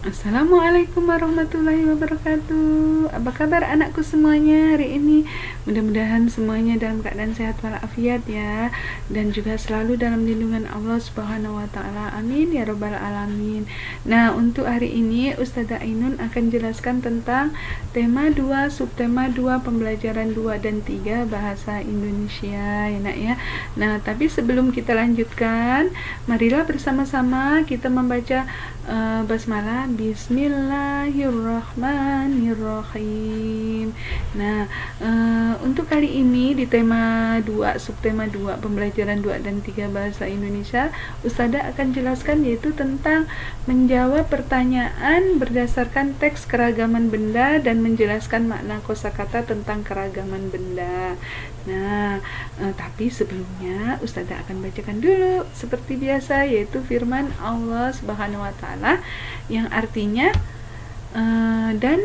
Assalamualaikum warahmatullahi wabarakatuh. Apa kabar anakku semuanya hari ini? Mudah-mudahan semuanya dalam keadaan sehat walafiat ya, dan juga selalu dalam lindungan Allah Subhanahu wa taala. Amin ya rabbal alamin. Nah, untuk hari ini Ustazah Ainun akan jelaskan tentang tema 2, subtema 2, pembelajaran 2 dan 3 bahasa Indonesia ya Nak ya. Nah, tapi sebelum kita lanjutkan, marilah bersama-sama kita membaca basmalah. Bismillahirrahmanirrahim. Nah, untuk kali ini di tema 2, subtema 2, pembelajaran 2 dan 3 bahasa Indonesia, Ustazah akan jelaskan yaitu tentang menjawab pertanyaan berdasarkan teks keragaman benda dan menjelaskan makna kosakata tentang keragaman benda. Nah, tapi sebelumnya Ustazah akan bacakan dulu seperti biasa, yaitu firman Allah Subhanahu wa taala yang artinya dan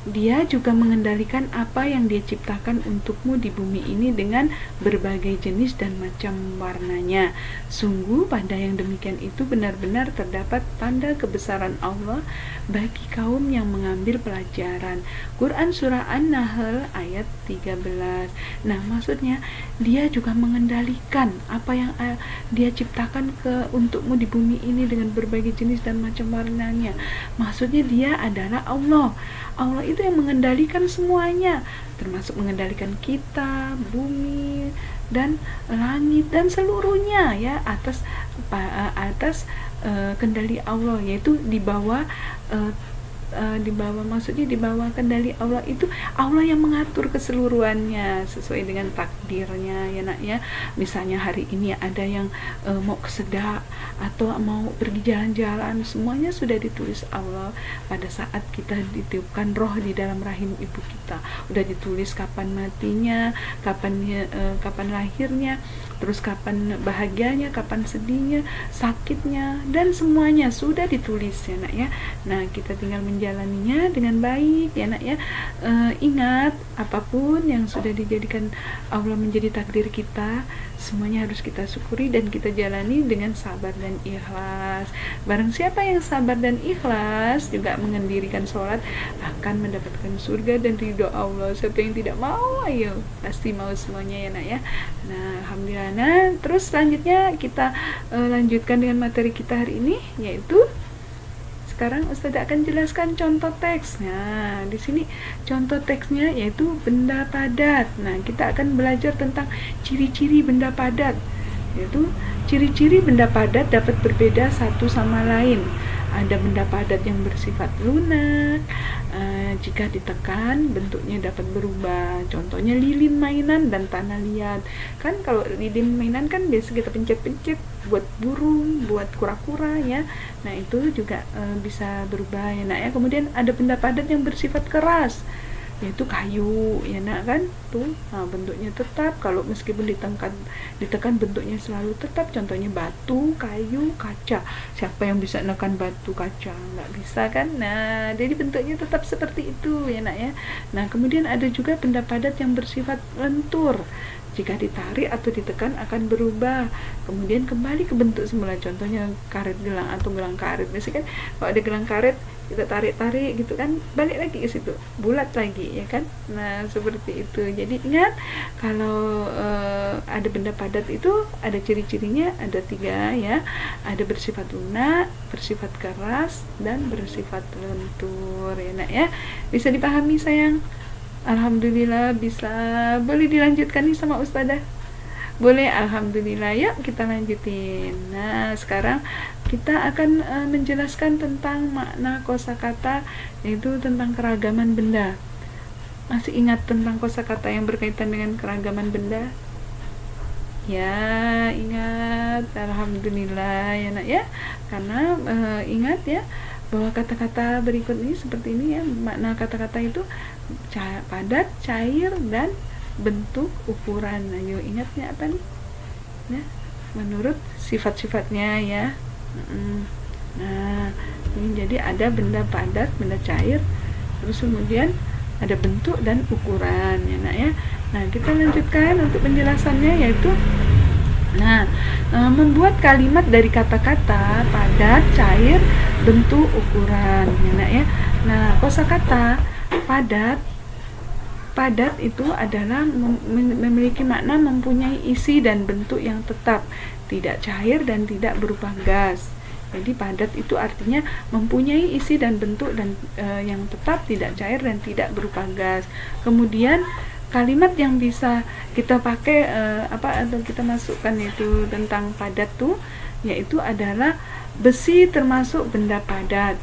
dia juga mengendalikan apa yang dia ciptakan untukmu di bumi ini dengan berbagai jenis dan macam warnanya. Sungguh pada yang demikian itu benar-benar terdapat tanda kebesaran Allah bagi kaum yang mengambil pelajaran. Quran Surah An-Nahl ayat 13. Nah, maksudnya dia juga mengendalikan apa yang dia ciptakan untukmu di bumi ini dengan berbagai jenis dan macam warnanya. Maksudnya dia adalah Allah. Allah itu yang mengendalikan semuanya, termasuk mengendalikan kita, bumi, dan langit dan seluruhnya ya, atas kendali Allah, yaitu di bawah maksudnya di bawah kendali Allah. Itu Allah yang mengatur keseluruhannya sesuai dengan takdirnya ya Nak ya. Misalnya hari ini ada yang mau ke Sedak atau mau pergi jalan-jalan, semuanya sudah ditulis Allah pada saat kita ditiupkan roh di dalam rahim ibu kita. Udah ditulis kapan matinya, kapan lahirnya, terus kapan bahagianya, kapan sedihnya, sakitnya, dan semuanya sudah ditulis ya Nak ya. Nah, kita tinggal menjalaninya dengan baik ya Nak ya. Ingat, apapun yang sudah dijadikan Allah menjadi takdir kita, semuanya harus kita syukuri dan kita jalani dengan sabar dan ikhlas. Barang siapa yang sabar dan ikhlas juga mengendirikan sholat akan mendapatkan surga dan ridho Allah. Siapa yang tidak mau, ayo pasti mau semuanya ya Nak ya. Nah, alhamdulillah. Nah, terus selanjutnya kita lanjutkan dengan materi kita hari ini, yaitu sekarang Ustazah akan jelaskan contoh teks. Nah, di sini contoh teksnya yaitu benda padat. Nah, kita akan belajar tentang ciri-ciri benda padat. Yaitu ciri-ciri benda padat dapat berbeda satu sama lain. Ada benda padat yang bersifat lunak, jika ditekan bentuknya dapat berubah. Contohnya lilin mainan dan tanah liat. Kan kalau lilin mainan kan biasa kita pencet-pencet buat burung, buat kura-kura ya. Nah, itu juga bisa berubah ya Nak ya. Kemudian ada benda padat yang bersifat keras, yaitu kayu ya Nak kan tuh. Nah, bentuknya tetap, kalau meskipun ditekan bentuknya selalu tetap. Contohnya batu, kayu, kaca. Siapa yang bisa nekan batu, kaca? Nggak bisa kan. Nah, jadi bentuknya tetap seperti itu ya Nak ya. Nah, kemudian ada juga benda padat yang bersifat lentur. Jika ditarik atau ditekan akan berubah, kemudian kembali ke bentuk semula. Contohnya karet gelang atau gelang karet. Biasanya kan kalau ada gelang karet kita tarik-tarik gitu kan, balik lagi ke situ, bulat lagi ya kan. Nah, seperti itu. Jadi ingat, kalau ada benda padat itu ada ciri-cirinya, ada 3 ya. Ada bersifat lunak, bersifat keras, dan bersifat lentur ya Nak ya. Bisa dipahami sayang? Alhamdulillah bisa. Boleh dilanjutkan nih sama Ustazah? Boleh, alhamdulillah. Yuk kita lanjutin. Nah, sekarang kita akan menjelaskan tentang makna kosakata, yaitu tentang keragaman benda. Masih ingat tentang kosakata yang berkaitan dengan keragaman benda? Ya, ingat. Alhamdulillah ya Nak ya. Karena ingat ya bahwa kata-kata berikut ini seperti ini ya. Makna kata-kata itu padat, cair, dan bentuk, ukuran. Ayo ingatnya apa nih? Ya, menurut sifat-sifatnya ya. Nah, ini jadi ada benda padat, benda cair, terus kemudian ada bentuk dan ukuran ya Nak ya. Nah, kita lanjutkan untuk penjelasannya, yaitu Nah, membuat kalimat dari kata-kata padat, cair, bentuk, ukuran, ya nak ya. Nah, kosakata padat, padat itu adalah memiliki makna mempunyai isi dan bentuk yang tetap, tidak cair dan tidak berupa gas. Jadi padat itu artinya mempunyai isi dan bentuk dan yang tetap, tidak cair dan tidak berupa gas. Kemudian kalimat yang bisa kita pakai atau kita masukkan itu tentang padat tuh, yaitu adalah besi termasuk benda padat,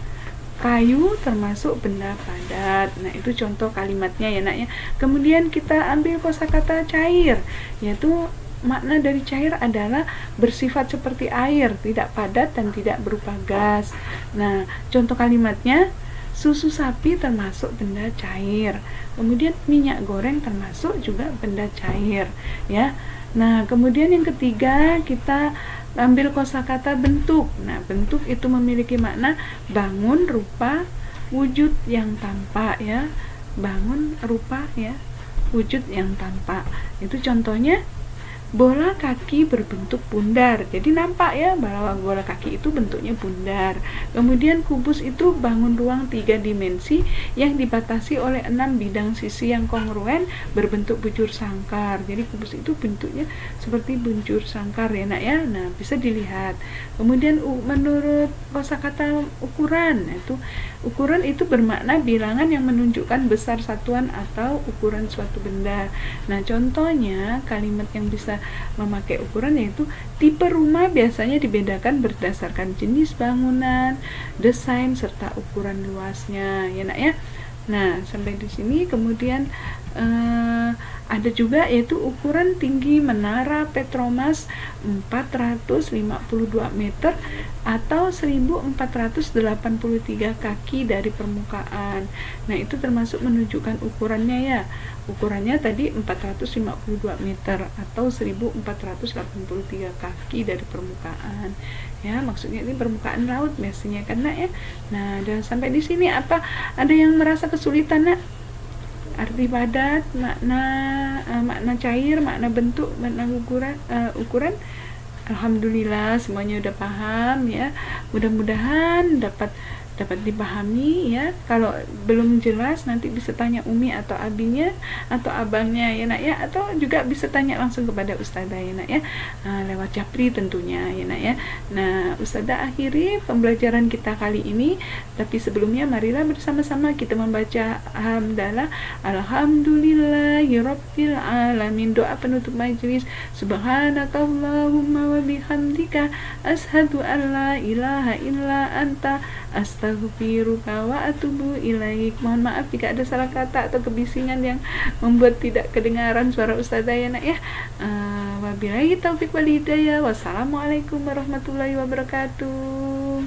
kayu termasuk benda padat. Nah, itu contoh kalimatnya ya nak ya. Kemudian kita ambil kosakata cair, yaitu makna dari cair adalah bersifat seperti air, tidak padat dan tidak berupa gas. Nah, contoh kalimatnya, susu sapi termasuk benda cair. Kemudian minyak goreng termasuk juga benda cair, ya. Nah, kemudian yang ketiga kita ambil kosakata bentuk. Nah, bentuk itu memiliki makna bangun, rupa, wujud yang tampak, ya. Bangun, rupa, ya, wujud yang tampak. Itu contohnya bola kaki berbentuk bundar, jadi nampak ya bahwa bola kaki itu bentuknya bundar. Kemudian kubus itu bangun ruang 3 dimensi yang dibatasi oleh 6 bidang sisi yang kongruen berbentuk bujur sangkar. Jadi kubus itu bentuknya seperti bujur sangkar ya nak ya. Nah, bisa dilihat. Kemudian menurut kosakata ukuran, ukuran itu bermakna bilangan yang menunjukkan besar satuan atau ukuran suatu benda. Nah, contohnya kalimat yang bisa memakai ukuran yaitu tipe rumah biasanya dibedakan berdasarkan jenis bangunan, desain serta ukuran luasnya, ya nak ya. Nah, sampai di sini kemudian ada juga yaitu ukuran tinggi menara Petromas 452 meter atau 1483 kaki dari permukaan. Nah, itu termasuk menunjukkan ukurannya ya. Ukurannya tadi 452 meter atau 1483 kaki dari permukaan. Ya, maksudnya ini permukaan laut biasanya karena ya. Nah, dan sampai di sini apa ada yang merasa kesulitan nak? Arti padat, makna cair, makna bentuk, makna ukuran. Alhamdulillah semuanya udah paham ya. Mudah-mudahan dapat dipahami ya. Kalau belum jelas nanti bisa tanya Umi atau abinya atau abangnya ya nak ya, atau juga bisa tanya langsung kepada ustazah ya nak ya, lewat japri tentunya ya nak ya. Nah, ustazah akhiri pembelajaran kita kali ini, tapi sebelumnya marilah bersama-sama kita membaca hamdalah alhamdulillahirabbil alamin, doa penutup majelis. Subhanakallahumma wa bihamdika asyhadu an la ilaha illa anta astaghfiruka wa atubu ilaik. Mohon maaf jika ada salah kata atau kebisingan yang membuat tidak kedengaran suara ustazah ya nak ya. Wabillahi taufik wal hidayah. Wassalamualaikum warahmatullahi wabarakatuh.